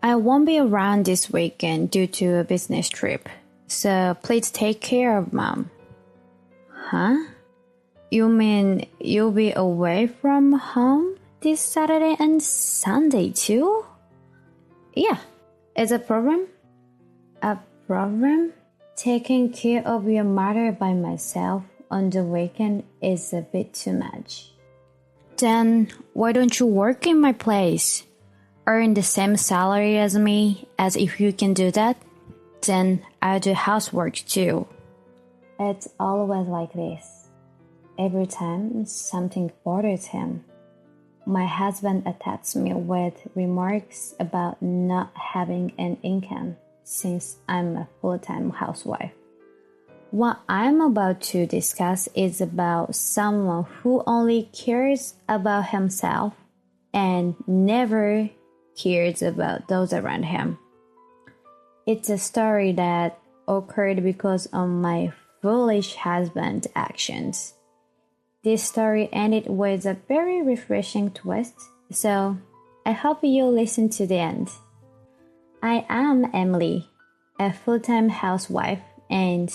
I won't be around this weekend due to a business trip, so please take care of Mom. Huh? You mean you'll be away from home this Saturday and Sunday too? Yeah. Is a problem? A problem? Taking care of your mother by myself on the weekend is a bit too much. Then why don't you work in my place? Earn the same salary as me, as if you can do that? Then I'll do housework too. It's always like this. Every time something bothers him, my husband attacks me with remarks about not having an income since I'm a full-time housewife. What I'm about to discuss is about someone who only cares about himself and never cares about those around him. It's a story that occurred because of my foolish husband's actions. This story ended with a very refreshing twist, so I hope you'll listen to the end. I am Emily, a full-time housewife, and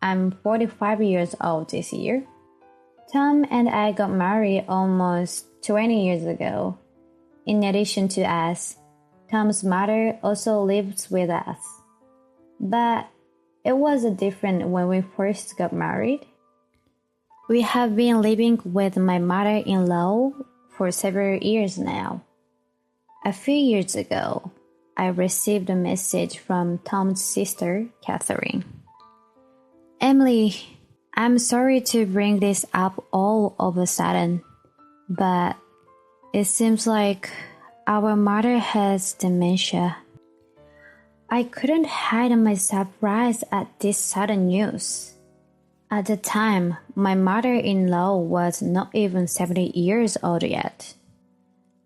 I'm 45 years old this year. Tom and I got married almost 20 years ago. In addition to us, Tom's mother also lives with us. But it was different when we first got married. We have been living with my mother-in-law for several years now. A few years ago, I received a message from Tom's sister, Catherine. Emily, I'm sorry to bring this up all of a sudden, but it seems like our mother has dementia. I couldn't hide my surprise at this sudden news. At the time, my mother-in-law was not even 70 years old yet.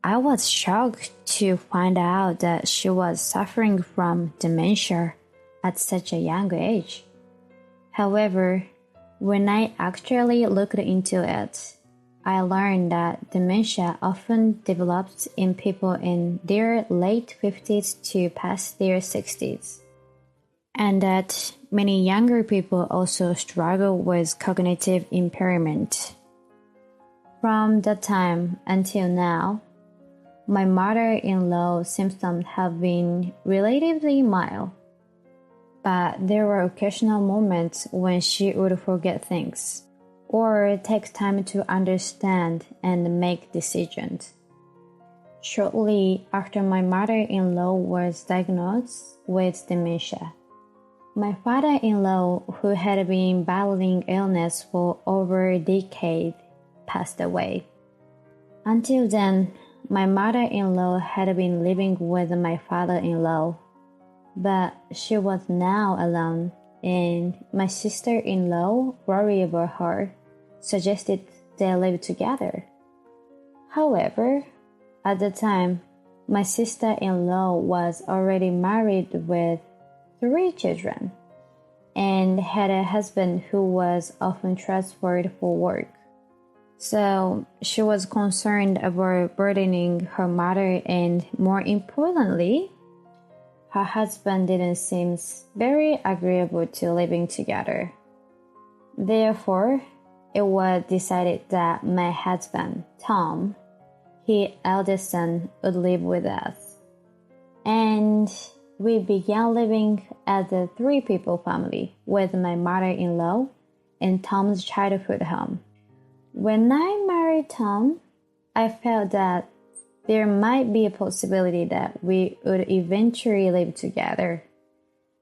I was shocked to find out that she was suffering from dementia at such a young age. However, when I actually looked into it, I learned that dementia often develops in people in their late 50s to past their 60s, and that many younger people also struggle with cognitive impairment. From that time until now, my mother-in-law's symptoms have been relatively mild, but there were occasional moments when she would forget things or take time to understand and make decisions. Shortly after my mother-in-law was diagnosed with dementia, my father-in-law, who had been battling illness for over a decade, passed away. Until then, my mother-in-law had been living with my father-in-law, but she was now alone, and my sister-in-law, worried about her, suggested they live together. However, at the time, my sister-in-law was already married with 3 children and had a husband who was often transferred for work. So she was concerned about burdening her mother, and more importantly, her husband didn't seem very agreeable to living together. Therefore, it was decided that my husband, Tom, his eldest son, would live with us. And we began living as a 3-people family with my mother-in-law in Tom's childhood home. When I married Tom, I felt that there might be a possibility that we would eventually live together.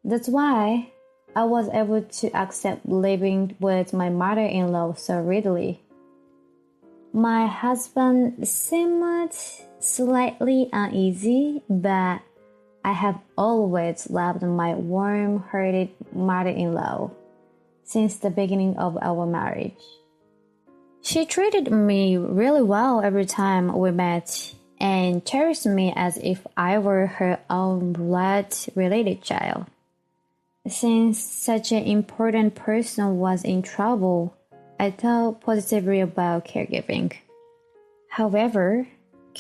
That's why I was able to accept living with my mother-in-law so readily. My husband seemed slightly uneasy, but I have always loved my warm-hearted mother-in-law since the beginning of our marriage. She treated me really well every time we met and cherished me as if I were her own blood-related child. Since such an important person was in trouble, I thought positively about caregiving. However,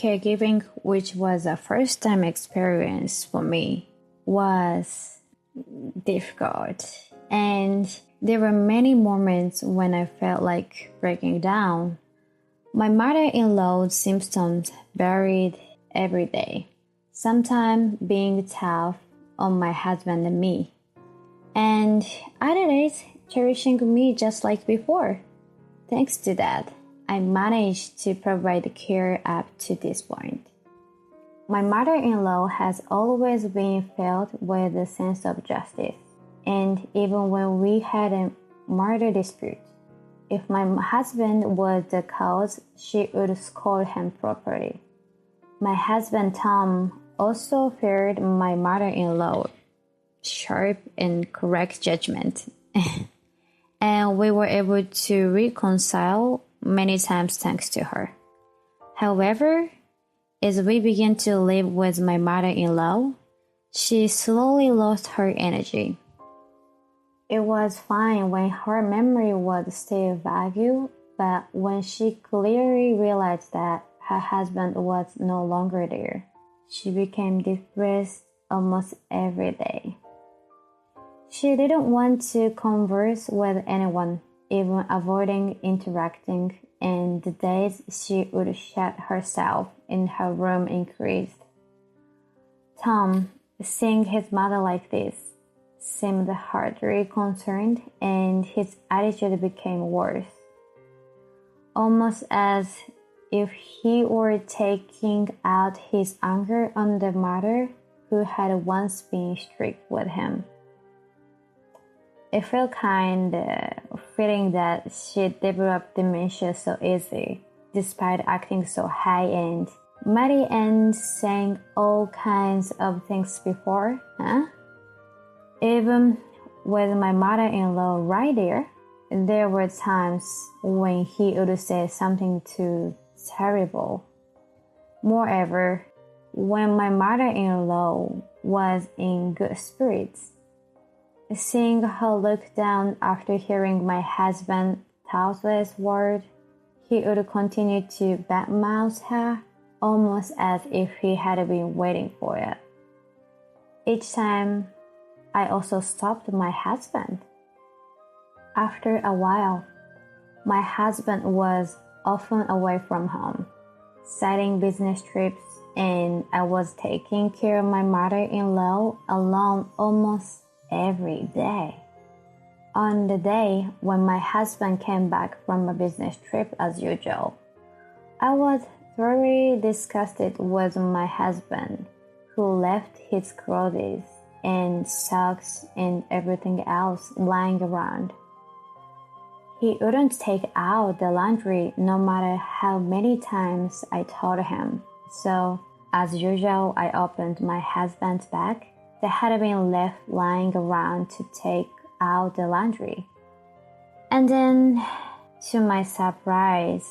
caregiving, which was a first time experience for me, was difficult. And there were many moments when I felt like breaking down. My mother-in-law's symptoms varied every day, sometimes being tough on my husband and me, and other days cherishing me just like before. Thanks to that, I managed to provide care up to this point. My mother-in-law has always been filled with a sense of justice, and even when we had a murder dispute, if my husband was the cause, she would scold him properly. My husband Tom also feared my mother-in-law's sharp and correct judgment, and we were able to reconcile many times thanks to her. However, as we began to live with my mother-in-law, she slowly lost her energy. It was fine when her memory was still vague, but when she clearly realized that her husband was no longer there, she became depressed almost every day. She didn't want to converse with anyone, even avoiding interacting, and the days she would shut herself in her room increased. Tom, seeing his mother like this, seemed hardly concerned, and his attitude became worse, almost as if he were taking out his anger on the mother who had once been strict with him. It felt kind of fitting that she developed dementia so easily, despite acting so high-end, mighty and saying all kinds of things before, huh? Even with my mother-in-law right there were times when he would say something too terrible. Moreover, when my mother-in-law was in good spirits, seeing her look down after hearing my husband's thoughtless word, he would continue to badmouth her, almost as if he had been waiting for it. Each time, I also stopped my husband. After a while, my husband was often away from home, citing business trips, and I was taking care of my mother-in-law alone almost every day. On the day when my husband came back from a business trip as usual, I was thoroughly disgusted with my husband, who left his clothes and socks and everything else lying around. He wouldn't take out the laundry no matter how many times I told him. So, as usual, I opened my husband's bag that had been left lying around to take out the laundry. And then, to my surprise,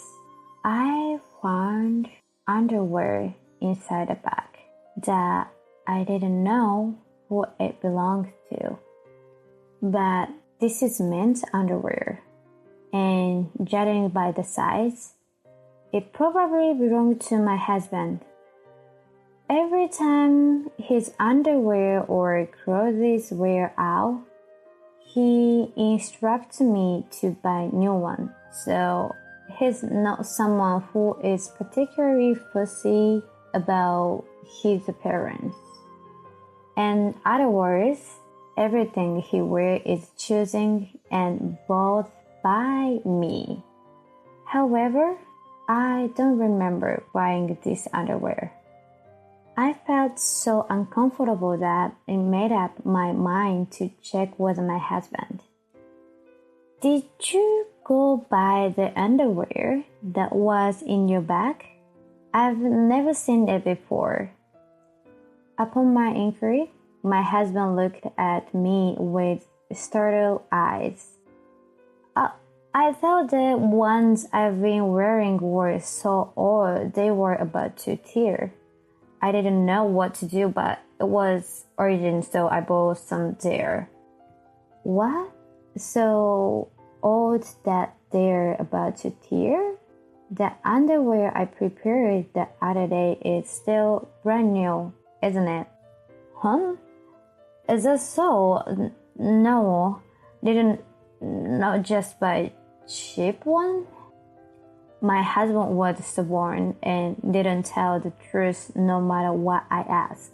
I found underwear inside the bag that I didn't know who it belonged to. But this is men's underwear, and judging by the size, it probably belonged to my husband. Every time his underwear or clothes wear out, he instructs me to buy new one. So he's not someone who is particularly fussy about his appearance. In other words, everything he wears is chosen and bought by me. However, I don't remember buying this underwear. I felt so uncomfortable that it made up my mind to check with my husband. Did you go buy the underwear that was in your bag? I've never seen it before. Upon my inquiry, my husband looked at me with startled eyes. I thought the ones I've been wearing were so old they were about to tear. I didn't know what to do, but it was urgent, so I bought some there. What? So old that they're about to tear? The underwear I prepared the other day is still brand new, isn't it? Huh? Is that so? No, didn't not just buy cheap one. My husband was stubborn and didn't tell the truth no matter what I asked.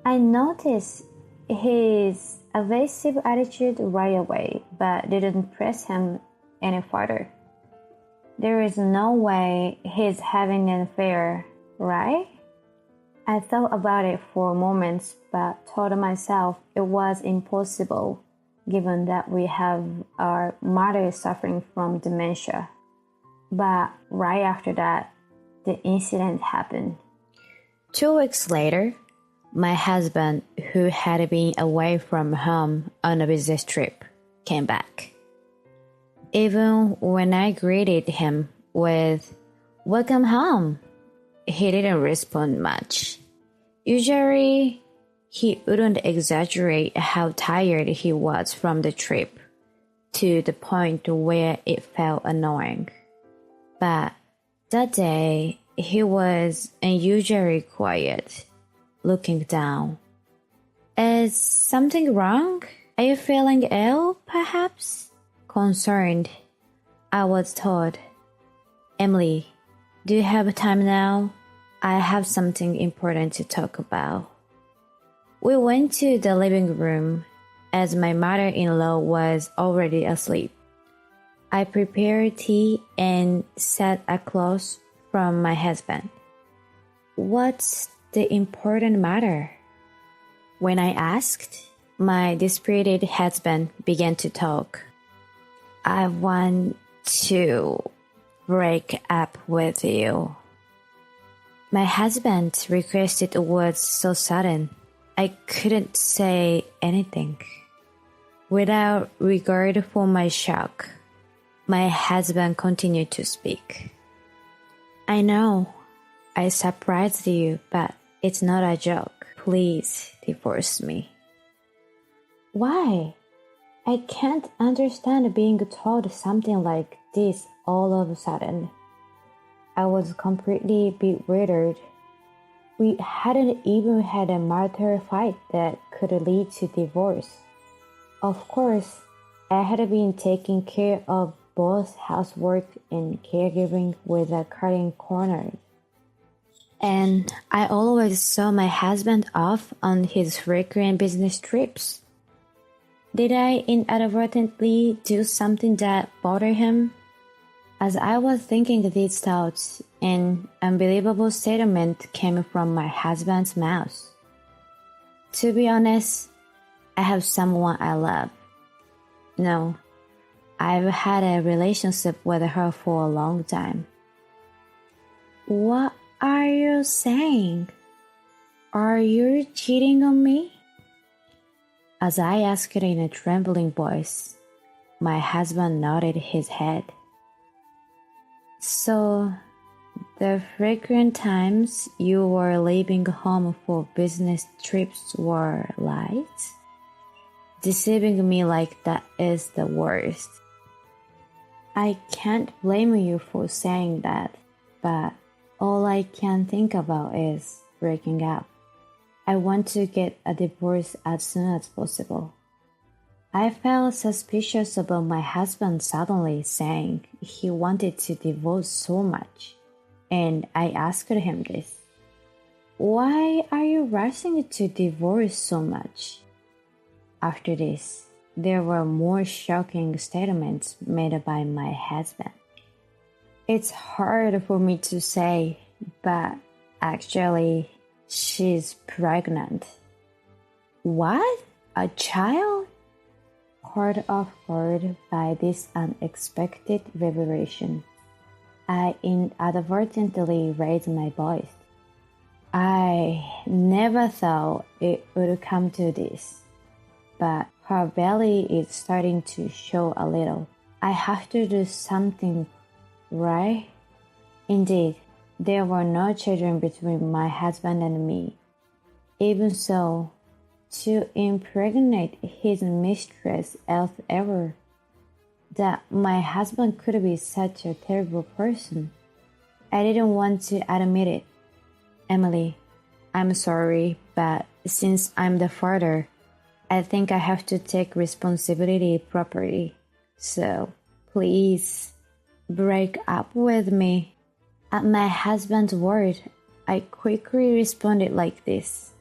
I noticed his evasive attitude right away, but didn't press him any further. There is no way he's having an affair, right? I thought about it for moments, but told myself it was impossible, given that we have our mother suffering from dementia. But right after that, the incident happened. 2 weeks later, my husband, who had been away from home on a business trip, came back. Even when I greeted him with, "Welcome home," he didn't respond much. Usually, he wouldn't exaggerate how tired he was from the trip to the point where it felt annoying. But that day, he was unusually quiet, looking down. "Is something wrong? Are you feeling ill, perhaps?" Concerned, I was told, "Emily, do you have time now? I have something important to talk about." We went to the living room as my mother-in-law was already asleep. I prepared tea and sat across from my husband. "What's the important matter?" When I asked, my dispirited husband began to talk. "I want to break up with you." My husband's request was so sudden, I couldn't say anything. Without regard for my shock, my husband continued to speak. "I know I surprised you, but it's not a joke. Please divorce me." "Why? I can't understand being told something like this all of a sudden." I was completely bewildered. We hadn't even had a marital fight that could lead to divorce. Of course, I had been taking care of both housework and caregiving without cutting corners. And I always saw my husband off on his frequent business trips. Did I inadvertently do something that bothered him? As I was thinking these thoughts, an unbelievable statement came from my husband's mouth. "To be honest, I have someone I love. No, I've had a relationship with her for a long time." "What are you saying? Are you cheating on me?" As I asked in a trembling voice, my husband nodded his head. "So, the frequent times you were leaving home for business trips were lies? Deceiving me like that is the worst. I can't blame you for saying that, but all I can think about is breaking up. I want to get a divorce as soon as possible." I felt suspicious about my husband suddenly saying he wanted to divorce so much, and I asked him this. "Why are you rushing to divorce so much?" After this, there were more shocking statements made by my husband. It's hard for me to say, but actually, she's pregnant. "What? A child?" Caught off guard by this unexpected revelation, I inadvertently raised my voice. I never thought it would come to this, but her belly is starting to show a little. I have to do something, right? Indeed, there were no children between my husband and me. Even so, to impregnate his mistress ever, that my husband could be such a terrible person, I didn't want to admit it. Emily, I'm sorry, but since I'm the father, I think I have to take responsibility properly. So, please, break up with me. At my husband's word, I quickly responded like this.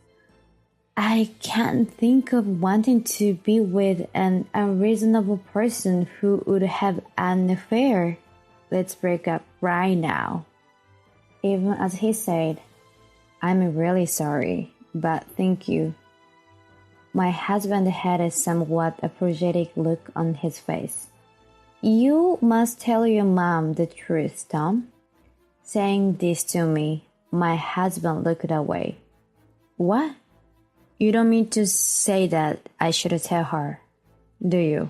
I can't think of wanting to be with an unreasonable person who would have an affair. Let's break up right now. Even as he said, I'm really sorry, but thank you. My husband had a somewhat apologetic look on his face. You must tell your mom the truth, Tom. Saying this to me, my husband looked away. What? You don't mean to say that I should tell her, do you?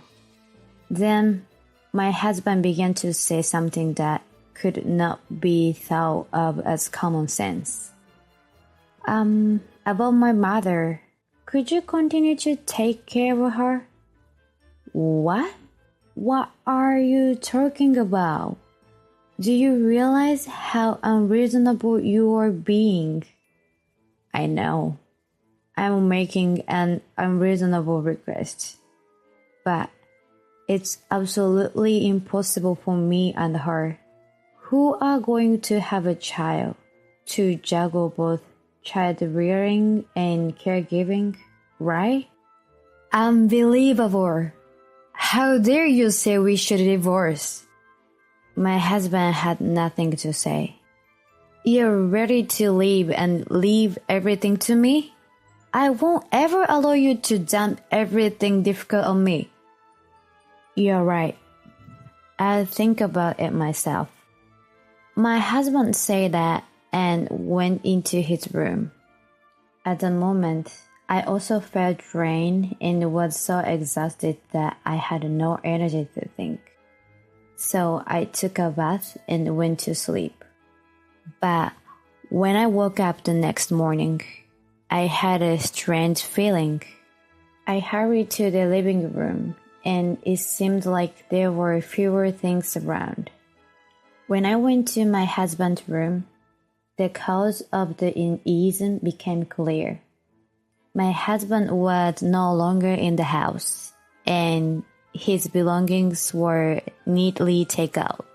Then my husband began to say something that could not be thought of as common sense. About my mother, could you continue to take care of her? What? What are you talking about? Do you realize how unreasonable you are being? I know. I'm making an unreasonable request. But it's absolutely impossible for me and her, who are going to have a child, to juggle both child rearing and caregiving, right? Unbelievable! How dare you say we should divorce? My husband had nothing to say. You're ready to leave and leave everything to me? I won't ever allow you to dump everything difficult on me. You're right. I'll think about it myself. My husband said that and went into his room. At the moment, I also felt drained and was so exhausted that I had no energy to think. So I took a bath and went to sleep. But when I woke up the next morning, I had a strange feeling. I hurried to the living room, and it seemed like there were fewer things around. When I went to my husband's room, the cause of the unease became clear. My husband was no longer in the house, and his belongings were neatly taken out.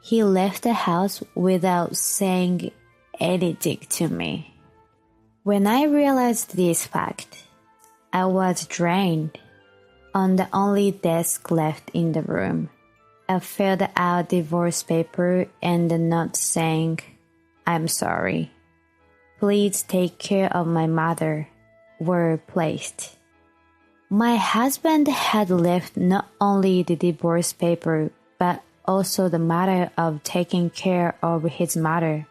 He left the house without saying anything to me. When I realized this fact, I was drained. On the only desk left in the room, I filled out divorce paper and the note saying, I'm sorry. Please take care of my mother, were placed. My husband had left not only the divorce paper, but also the matter of taking care of his mother,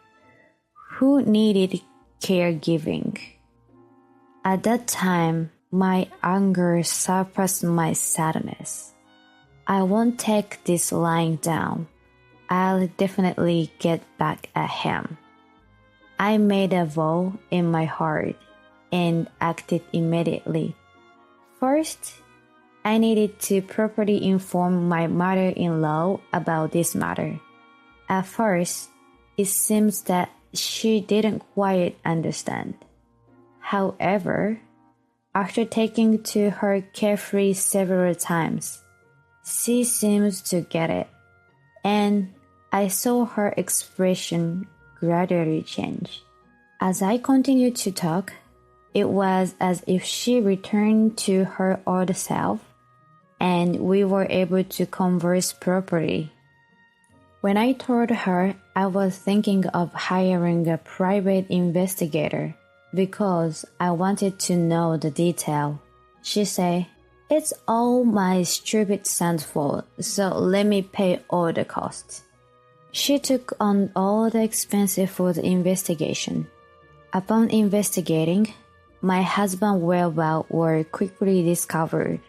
who needed caregiving. At that time, my anger surpassed my sadness. I won't take this lying down. I'll definitely get back at him. I made a vow in my heart and acted immediately. First, I needed to properly inform my mother-in-law about this matter. At first, it seems that she didn't quite understand. However, after taking to her carefree several times, she seems to get it, and I saw her expression gradually change. As I continued to talk, it was as if she returned to her old self, and we were able to converse properly. When I told her I was thinking of hiring a private investigator because I wanted to know the detail, she said, It's all my stupid son's fault, so let me pay all the costs. She took on all the expenses for the investigation. Upon investigating, my husband's whereabouts were quickly discovered.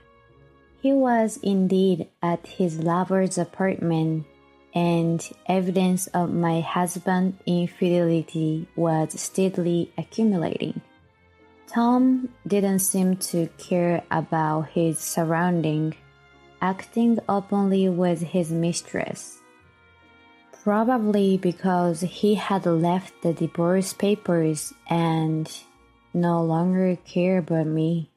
He was indeed at his lover's apartment, and evidence of my husband's infidelity was steadily accumulating. Tom didn't seem to care about his surroundings, acting openly with his mistress. Probably because he had left the divorce papers and no longer cared about me.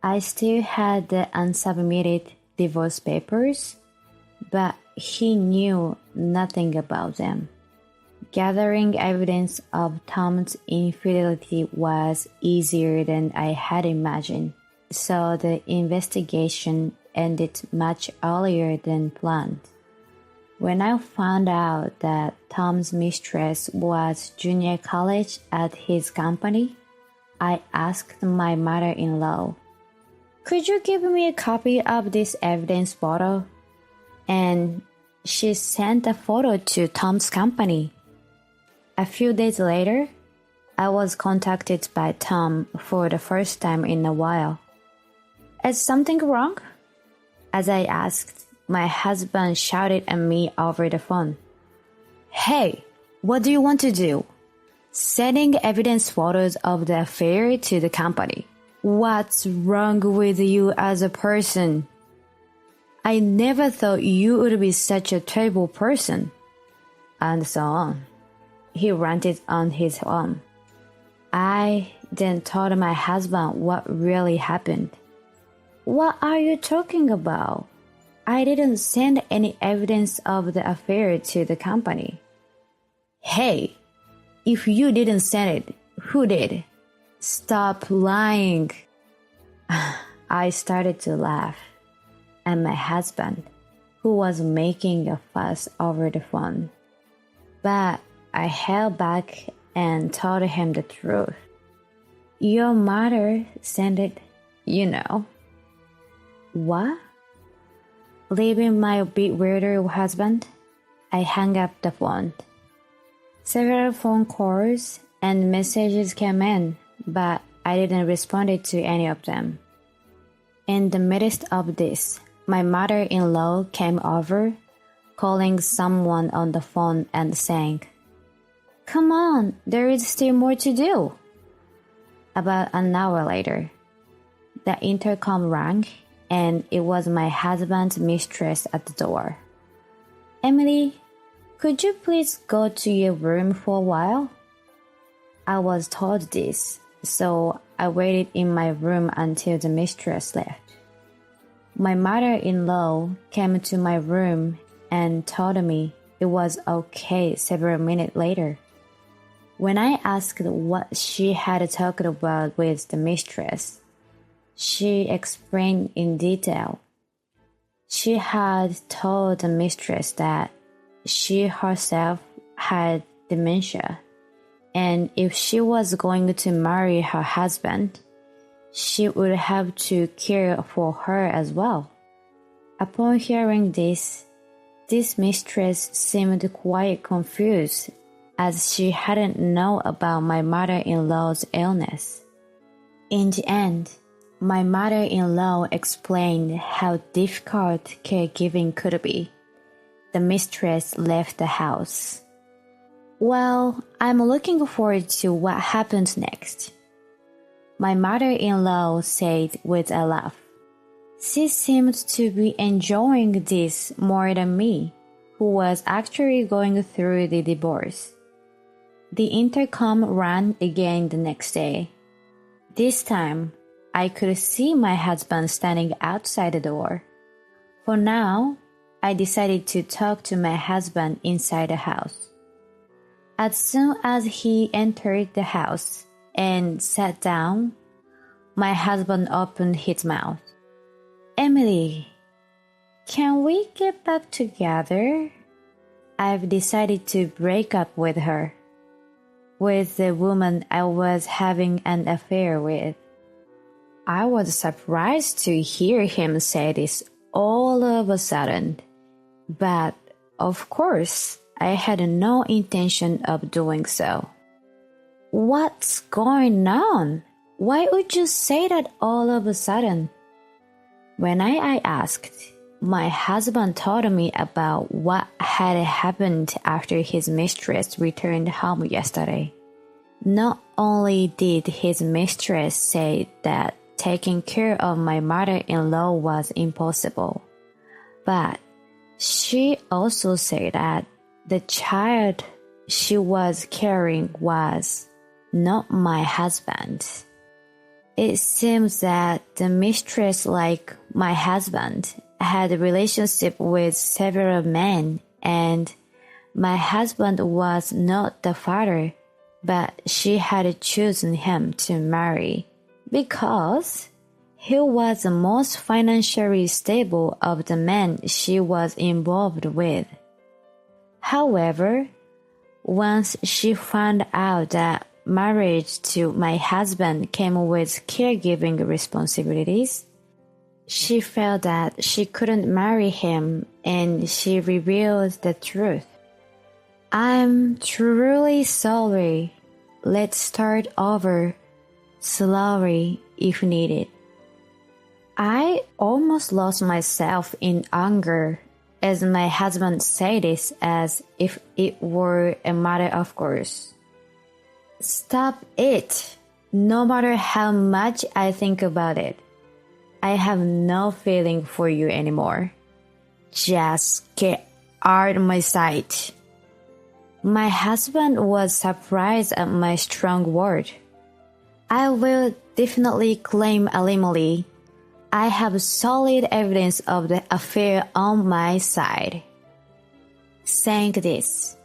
I still had the unsubmitted divorce papers, but he knew nothing about them. Gathering evidence of Tom's infidelity was easier than I had imagined, so the investigation ended much earlier than planned. When I found out that Tom's mistress was junior college at his company, I asked my mother-in-law, "Could you give me a copy of this evidence photo?" And she sent a photo to Tom's company. A few days later, I was contacted by Tom for the first time in a while. "Is something wrong?" As I asked, my husband shouted at me over the phone. "Hey, what do you want to do? Sending evidence photos of the affair to the company. What's wrong with you as a person? I never thought you would be such a terrible person." And so on. He ranted on his own. I then told my husband what really happened. "What are you talking about? I didn't send any evidence of the affair to the company." "Hey, if you didn't send it, who did? Stop lying." I started to laugh, and my husband, who was making a fuss over the phone. But I held back and told him the truth. "Your mother sent it, you know." "What?" Leaving my bewildered husband, I hung up the phone. Several phone calls and messages came in, but I didn't respond to any of them. In the midst of this, my mother-in-law came over, calling someone on the phone and saying, "Come on, there is still more to do." About an hour later, the intercom rang, and it was my husband's mistress at the door. "Emily, could you please go to your room for a while?" I was told this, so I waited in my room until the mistress left. My mother-in-law came to my room and told me it was okay several minutes later. When I asked what she had talked about with the mistress, she explained in detail. She had told the mistress that she herself had dementia, and if she was going to marry her husband, she would have to care for her as well. Upon hearing this mistress seemed quite confused, as she hadn't known about my mother-in-law's illness. In the end, my mother-in-law explained how difficult caregiving could be. The mistress left the house. "Well, I'm looking forward to what happens next," my mother-in-law said with a laugh. She seemed to be enjoying this more than me, who was actually going through the divorce. The intercom rang again the next day. This time, I could see my husband standing outside the door. For now, I decided to talk to my husband inside the house. As soon as he entered the house and sat down, my husband opened his mouth. "Emily, can we get back together? I've decided to break up with her, with the woman I was having an affair with." I was surprised to hear him say this all of a sudden, but of course, I had no intention of doing so. "What's going on? Why would you say that all of a sudden?" When I asked, my husband told me about what had happened after his mistress returned home yesterday. Not only did his mistress say that taking care of my mother-in-law was impossible, but she also said that the child she was carrying was not my husband. It seems that the mistress, like my husband, had a relationship with several men, and my husband was not the father, but she had chosen him to marry because he was the most financially stable of the men she was involved with. However, once she found out that marriage to my husband came with caregiving responsibilities, she felt that she couldn't marry him, and she revealed the truth. I'm truly sorry. Let's start over, slowly if needed. I almost lost myself in anger as my husband said this as if it were a matter of course. Stop it! No matter how much I think about it, I have no feeling for you anymore. Just get out of my sight. My husband was surprised at my strong word. I will definitely claim alimony. I have solid evidence of the affair on my side. Saying this,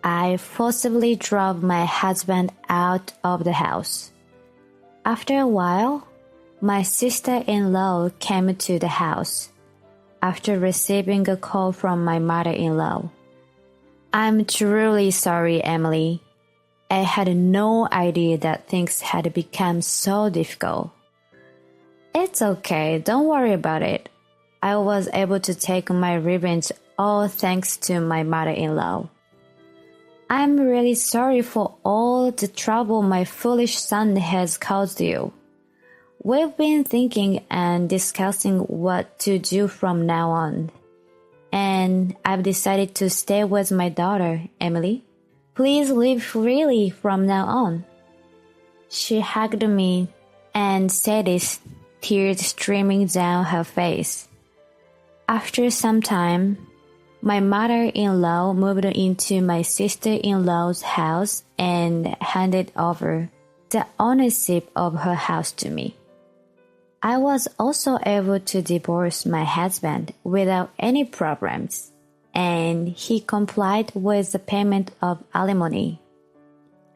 I forcibly drove my husband out of the house. After a while, my sister-in-law came to the house after receiving a call from my mother-in-law. I'm truly sorry, Emily. I had no idea that things had become so difficult. It's okay, don't worry about it. I was able to take my revenge all thanks to my mother-in-law. I'm really sorry for all the trouble my foolish son has caused you. We've been thinking and discussing what to do from now on, and I've decided to stay with my daughter, Emily. Please live freely from now on. She hugged me and said this, tears streaming down her face. After some time, my mother-in-law moved into my sister-in-law's house and handed over the ownership of her house to me. I was also able to divorce my husband without any problems, and he complied with the payment of alimony.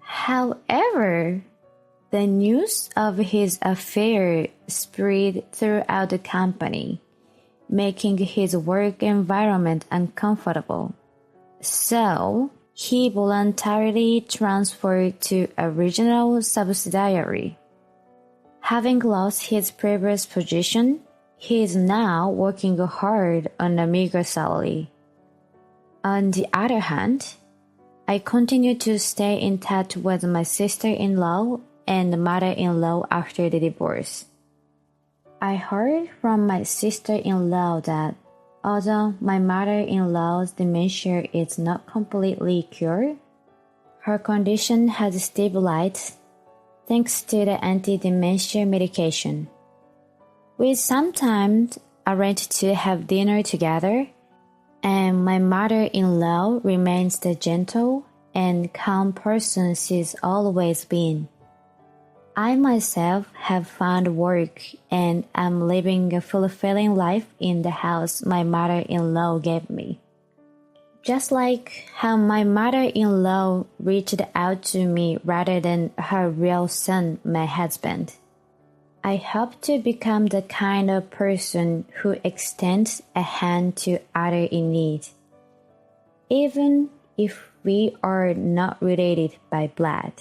However, the news of his affair spread throughout the company, making his work environment uncomfortable. So, he voluntarily transferred to a regional subsidiary. Having lost his previous position, he is now working hard on a meager salary. On the other hand, I continue to stay in touch with my sister-in-law and mother-in-law after the divorce. I heard from my sister-in-law that although my mother-in-law's dementia is not completely cured, her condition has stabilized thanks to the anti-dementia medication. We sometimes arrange to have dinner together, and my mother-in-law remains the gentle and calm person she's always been. I myself have found work and am living a fulfilling life in the house my mother-in-law gave me. Just like how my mother-in-law reached out to me rather than her real son, my husband. I hope to become the kind of person who extends a hand to others in need, even if we are not related by blood.